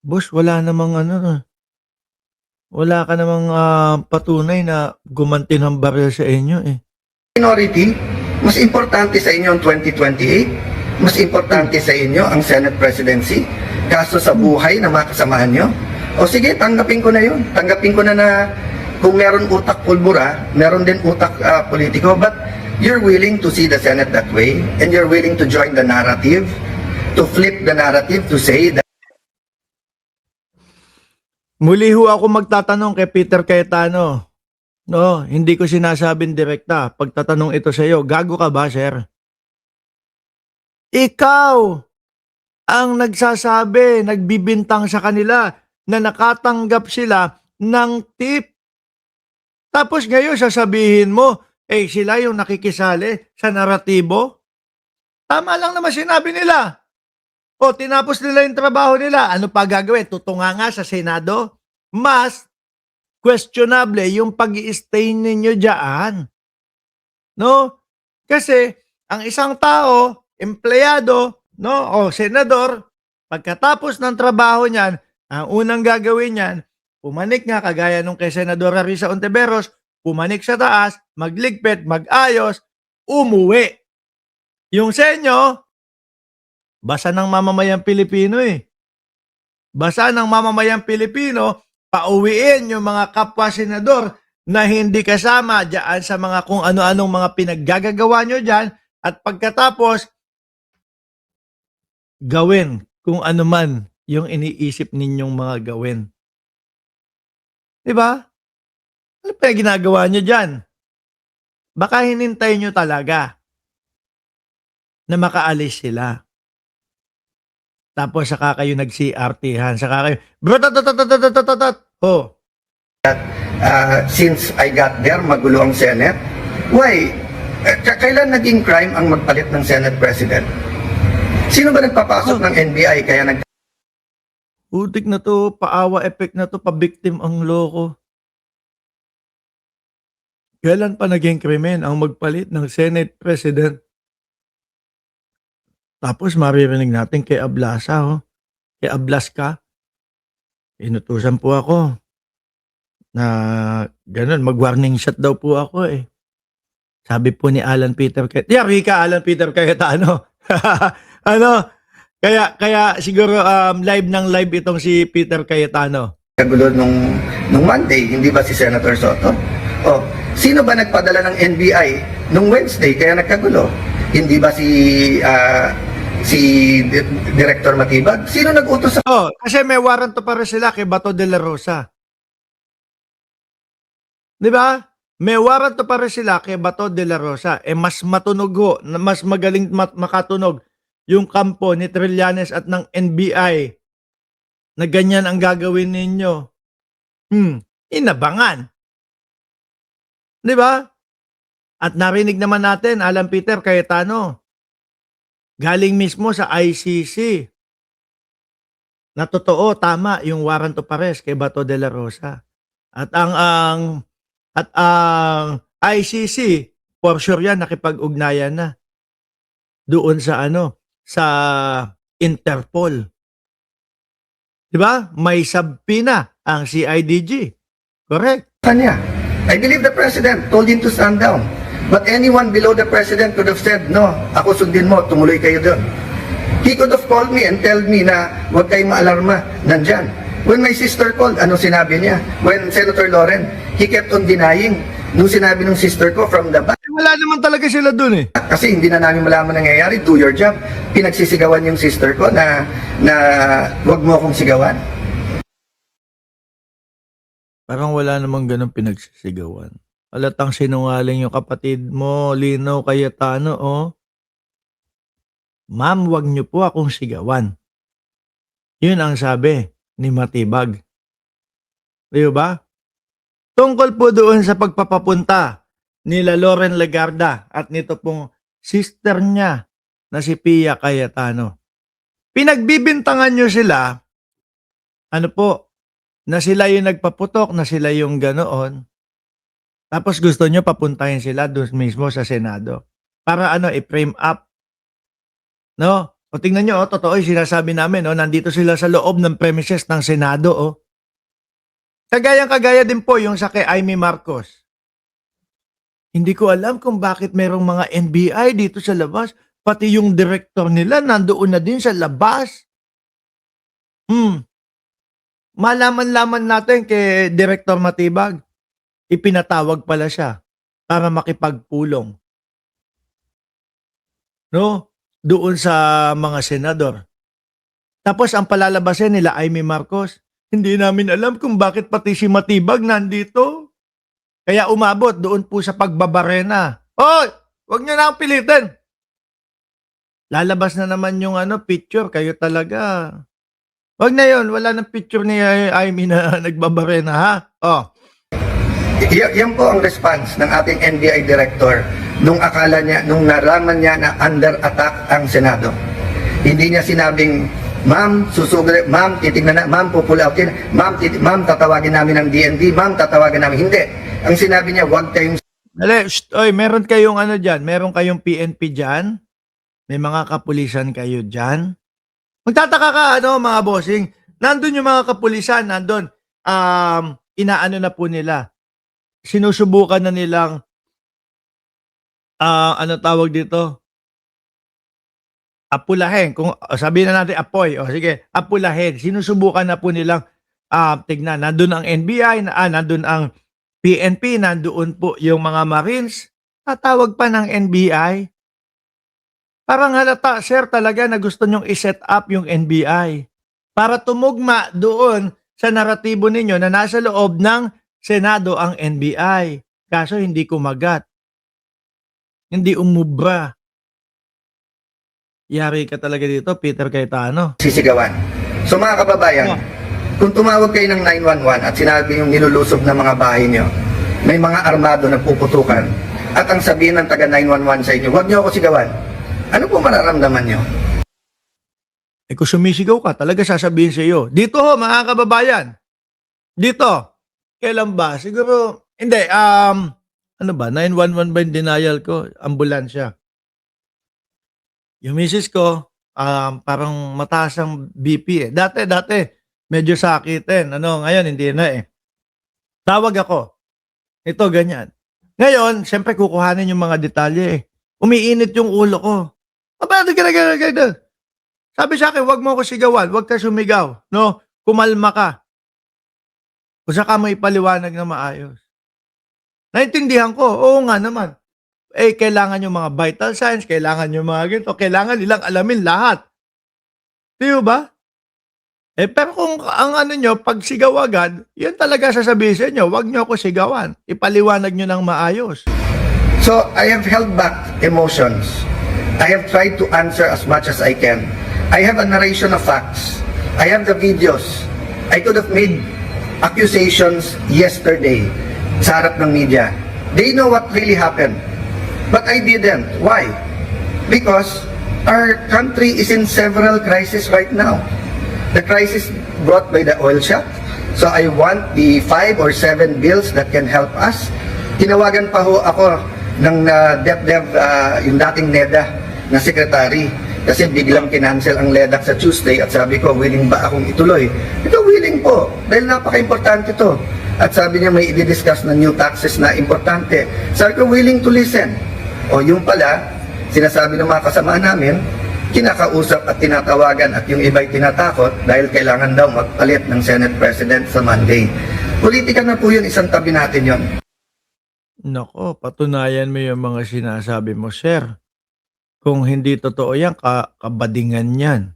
Boss, wala namang ano, wala ka namang patunay na gumanti ng baril sa inyo eh. Minority, mas importante sa inyo ang 2028, mas importante sa inyo ang Senate presidency, kaso sa buhay na mga kasamahan nyo. O sige, tanggapin ko na yun. Tanggapin ko na kung meron utak pulbura, meron din utak politiko, but you're willing to see the Senate that way, and you're willing to join the narrative, to flip the narrative, to say that Muli ho ako magtatanong kay Peter Cayetano. No, hindi ko sinasabing direkta. Pagtatanong ito sa iyo, gago ka ba, sir? Ikaw ang nagsasabi, nagbibintang sa kanila na nakatanggap sila ng tip. Tapos ngayon sasabihin mo, sila yung nakikisali sa naratibo? Tama lang naman sinabi nila. O tinapos nila yung trabaho nila, ano pa gagawin? Tutunga nga sa Senado? Mas questionable yung pag-i-stay ninyo dyan. No? Kasi ang isang tao, empleyado, no, o senador, pagkatapos ng trabaho niyan, ang unang gagawin niyan, pumanik nga kagaya nung kay Senadora Risa Ontiveros, pumanik sa taas, magligpit, mag-ayos, umuwi. Yung sa inyo, basa ng mamamayang Pilipino eh. Basa ng mamamayang Pilipino, pauwiin yung mga kapwa senador na hindi kasama dyan sa mga kung ano-anong mga pinaggagawa nyo dyan at pagkatapos, gawin kung ano man yung iniisip ninyong mga gawin. Diba? Ano pa yung ginagawa nyo dyan? Baka hinintay nyo talaga na makaalis sila. Tapos saka kayo nag-CRT-han. Saka kayo, oh. Since I got there, magulo ang Senate. Why? Kailan naging crime ang magpalit ng Senate President? Sino ba nagpapasok ng NBI kaya Utik na to, paawa effect na to, pa-victim ang loko. Kailan pa naging krimen ang magpalit ng Senate President? Tapos maririnig natin kay Ablasa, oh. Kay Ablaska, inutusan po ako na ganun, mag-warning shot daw po ako eh. Sabi po ni Alan Peter Cayetano, Rika Alan Peter Cayetano. Ano? Kaya siguro live ng live itong si Peter Cayetano. kagulo nung Monday, hindi ba si Senator Soto? O, sino ba nagpadala ng NBI nung Wednesday kaya nagkagulo? Hindi ba si Director Matibag? Sino nag-utos sa Kasi may warrant to para sila kay Bato de la Rosa. 'Di ba? May warrant to para sila kay Bato de la Rosa. Mas matunog ho, mas magaling makatunog yung kampo ni Trillanes at ng NBI na ganyan ang gagawin ninyo. Inabangan. 'Di ba? At narinig naman natin, Alan Peter Cayetano, galing mismo sa ICC, na totoo, tama yung warrant of arrest kay Bato de la Rosa. At ang ICC, for sure yan, nakipag-ugnayan na doon sa sa Interpol. Diba? May subpoena ang CIDG. Correct? kanya? I believe the President told him to stand down. But anyone below the President could have said, no, ako sundin mo, tumuloy kayo doon. He could have called me and tell me na huwag kayong maalarma, nandyan. When my sister called, ano sinabi niya? When Senator Loren, he kept on denying. Nung sinabi ng sister ko from the back, Wala naman talaga sila doon eh. kasi hindi na namin malaman nangyayari, do your job. Pinagsisigawan yung sister ko na huwag mo akong sigawan. Parang wala namang ganun pinagsisigawan. Halatang sinungaling yung kapatid mo, Lino Cayetano, oh. Ma'am, wag niyo po akong sigawan. Yun ang sabi ni Matibag. Di ba? Tungkol po doon sa pagpapapunta nila Loren Legarda at nito pong sister niya na si Pia Cayetano. Pinagbibintangan nyo sila, ano po, na sila yung nagpaputok, na sila yung ganoon. Tapos gusto nyo papuntahin sila doon mismo sa Senado. Para i-frame up. No? O tingnan nyo, totoo yung sinasabi namin, nandito sila sa loob ng premises ng Senado. Kagayang-kagaya din po yung sa kay Amy Marcos. Hindi ko alam kung bakit merong mga NBI dito sa labas. Pati yung director nila nandoon na din sa labas. Malaman-laman natin kay Director Matibag, ipinatawag pala siya para makipagpulong. No? Doon sa mga senador. Tapos ang palalabasin nila Amy Marcos, hindi namin alam kung bakit pati si Matibag nandito. Kaya umabot doon po sa pagbabarena. Hoy! Huwag niyo na akong pilitin. Lalabas na naman yung picture. Kayo talaga. Huwag na yun. Wala ng picture ni Amy na nagbabarena, ha? Yan po ang response ng ating NBI director nung akala niya, nung naraman niya na under attack ang Senado. Hindi niya sinabing, ma'am, susugre, ma'am, titignan na, ma'am, pupull out din, ma'am, tatawagin namin ng DND, ma'am, tatawagin namin. Hindi. Ang sinabi niya, huwag kayong... Dali, meron kayong dyan? Meron kayong PNP dyan? May mga kapulisan kayo dyan? Magtataka ka, mga bossing. Nandun yung mga kapulisan, nandun. Inaano na po nila. Sinusubukan na nilang tawag dito? Apulahin. Kung sabihin na natin apoy, sige, apulahin. Sinusubukan na po nilang tignan. Nandun ang NBI, nandun ang PNP, nandoon po yung mga Marines. Tatawag pa ng NBI. Parang halata, sir, talaga na gusto nyong i-set up yung NBI para tumugma doon sa naratibo ninyo na nasa loob ng Senado ang NBI. Kaso hindi kumagat. Hindi umubra. Yari ka talaga dito, Peter Cayetano. Sisigawan. So mga kababayan, kung tumawag kayo ng 911 at sinabi yung nilulusob ng mga bahay nyo, may mga armado na puputukan, at ang sabihin ng taga 911 sa inyo, huwag nyo ako sigawan. Ano po mararamdaman nyo? Kung sumisigaw ka, talaga sasabihin sa iyo, dito mga kababayan, dito, kailan ba? Siguro, hindi, 911 ba yung denial ko? Ambulansya. Yung misis ko, parang mataas ang BP Dati, medyo sakitin. Ngayon, hindi na Tawag ako. Ito, ganyan. Ngayon, siyempre kukuhanin yung mga detalye Umiinit yung ulo ko. Sabi sa akin, wag mo ako sigawan, wag ka sumigaw, no? Kumalma ka. O saka mo ipaliwanag na maayos. Naintindihan ko, oo nga naman. Kailangan yung mga vital signs, kailangan yung mga ganito, kailangan nilang alamin lahat. Di ba? Pero kung ang nyo, pag sigaw agad, yun talaga sasabihin sa inyo, wag nyo ako sigawan. Ipaliwanag nyo ng maayos. So, I have held back emotions. I have tried to answer as much as I can. I have a narration of facts. I have the videos. I could have made accusations yesterday sa harap ng media. They know what really happened. But I didn't. Why? Because our country is in several crises right now. The crisis brought by the oil shock. So I want the 5 or 7 bills that can help us. Tinawagan pa ho ako ng DepDev, yung dating NEDA na secretary. Kasi biglang kinancel ang LEDAC sa Tuesday at sabi ko, willing ba akong ituloy? Ito, willing po. Dahil napaka-importante to. At sabi niya may i-discuss na new taxes na importante. Sabi ko, willing to listen. O yung pala, sinasabi ng mga kasama namin, kinakausap at tinatawagan at yung iba'y tinatakot dahil kailangan daw magpalit ng Senate President sa Monday. Politika na po yun, isang tabi natin yun. Nako, patunayan mo yung mga sinasabi mo, sir. Kung hindi totoo yan, kabadingan yan.